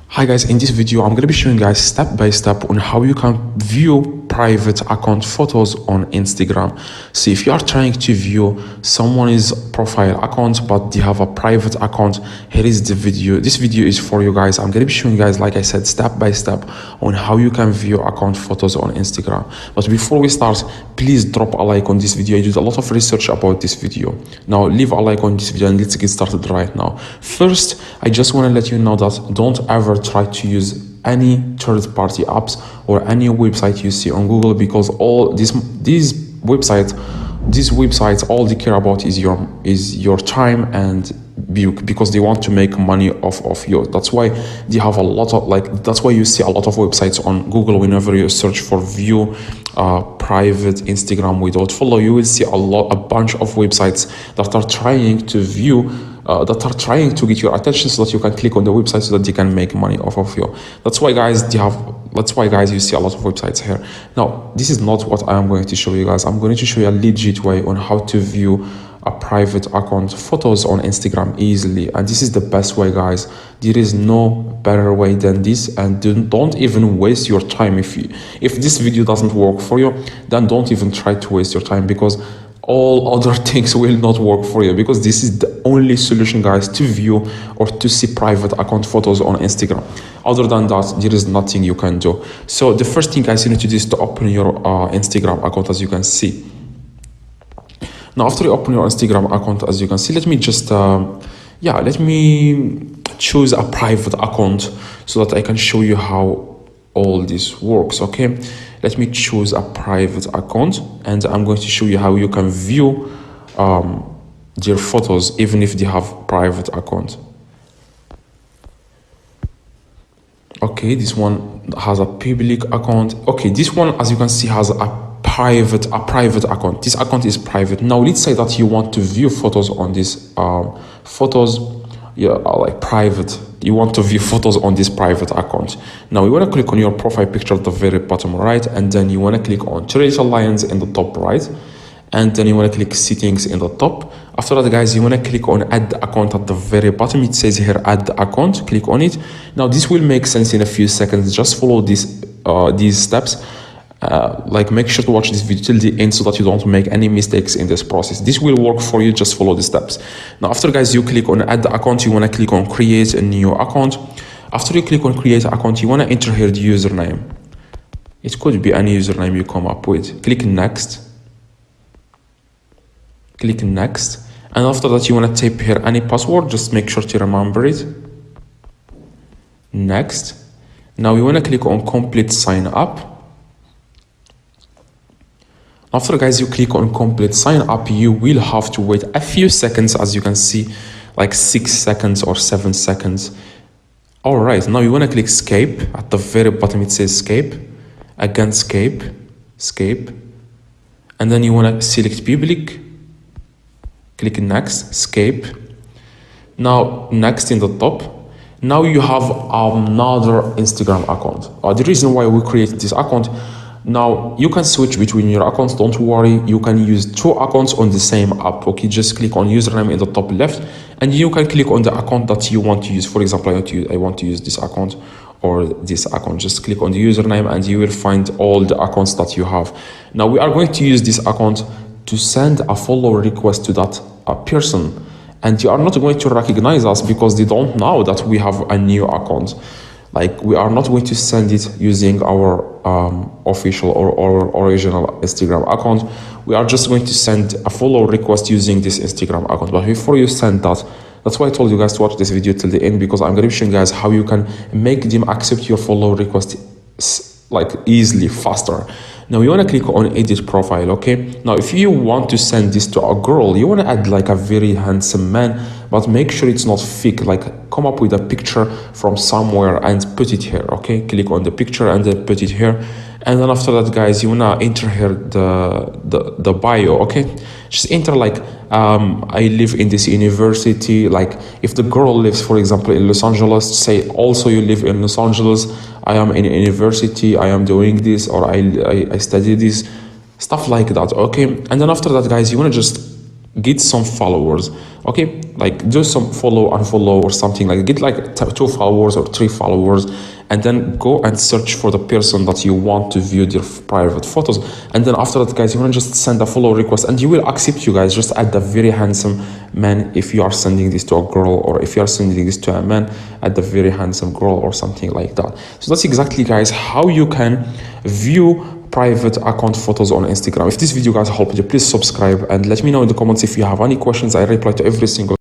Hi guys, in this video I'm going to be showing you guys step by step on how you can view private account photos on Instagram. So if you are trying to view someone's profile account but they have a private account, here is the video. This video is for you guys. I'm going to be showing you guys, like I said, step by step on how you can view account photos on Instagram. But before we start, please drop a like on this video. I did a lot of research about this video. Now leave a like on this video and let's get started right now. First, I just want to let you know that don't ever try to use any third-party apps or any website you see on Google, because all these websites all they care about is your time and view, because they want to make money off of you. That's why they have a lot of that's why you see a lot of websites on Google. Whenever you search for view private Instagram without follow, you will see a bunch of websites that are trying to view that are trying to get your attention so that you can click on the website so that they can make money off of you. That's why guys you see a lot of websites here. Now this is not what I am going to show you guys. I'm going to show you a legit way on how to view a private account photos on Instagram easily, and this is the best way, guys. There is no better way than this, and don't even waste your time. If this video doesn't work for you, then don't even try to waste your time, because all other things will not work for you, because this is the only solution, guys, to view or to see private account photos on Instagram. Other than that, there is nothing you can do. So the first thing, guys, you need to do is to open your Instagram account, as you can see. Now after you open your Instagram account, as you can see, let me just let me choose a private account so that I can show you how all this works. Okay, let me choose a private account and I'm going to show you how you can view their photos even if they have private account. Okay, this one has a public account. Okay, this one, as you can see, has a private account. This account is private. Now let's say that you want to view photos on this private. You want to view photos on this private account. Now you want to click on your profile picture at the very bottom right, and then you want to click on three little lines in the top right, and then you want to click settings in the top. After that, guys, you want to click on add account at the very bottom. It says here add account. Click on it. Now this will make sense in a few seconds. Just follow these steps. Make sure to watch this video till the end so that you don't make any mistakes in this process. This will work for you. Just follow the steps. Now after, guys, you click on add account, you want to click on create a new account. After you click on create account, you want to enter here the username. It could be any username you come up with. Click next. Click next, and after that you want to type here any password. Just make sure to remember it. Next. Now you want to click on complete sign up. After, guys, you click on complete sign up, you will have to wait a few seconds, as you can see, like 6 seconds or 7 seconds. All right, now you want to click escape. At the very bottom it says escape. Again, escape, and then you want to select public. Click next, escape. Now next in the top. Now you have another Instagram account. The reason why we created this account, now you can switch between your accounts. Don't worry, you can use 2 accounts on the same app. Okay, just click on username in the top left, and you can click on the account that you want to use. For example, I want to use this account or this account. Just click on the username and you will find all the accounts that you have. Now we are going to use this account to send a follow request to that person, and you are not going to recognize us because they don't know that we have a new account. Like, we are not going to send it using our official or original Instagram account. We are just going to send a follow request using this Instagram account. But before you send that's why I told you guys to watch this video till the end, because I'm going to be showing you guys how you can make them accept your follow request easily, faster. Now you want to click on edit profile. Okay, now if you want to send this to a girl, you want to add like a very handsome man, but make sure it's not fake. Like, come up with a picture from somewhere and put it here. Okay, click on the picture and then put it here, and then after that, guys, you want to enter here the bio. Okay, just enter like I live in this university. Like, if the girl lives, for example, in Los Angeles, say also you live in Los Angeles. I am in a university, I am doing this, or I study this, stuff like that. Okay, and then after that, guys, you want to just get some followers. Okay, like do some follow unfollow or something, like get like 2 followers or 3 followers, and then go and search for the person that you want to view their private photos. And then after that, guys, you want to just send a follow request and you will accept you guys. Just add the very handsome man if you are sending this to a girl, or if you are sending this to a man, add the very handsome girl or something like that. So that's exactly, guys, how you can view private account photos on Instagram. If this video, guys, helped you, please subscribe and let me know in the comments if you have any questions. I reply to every single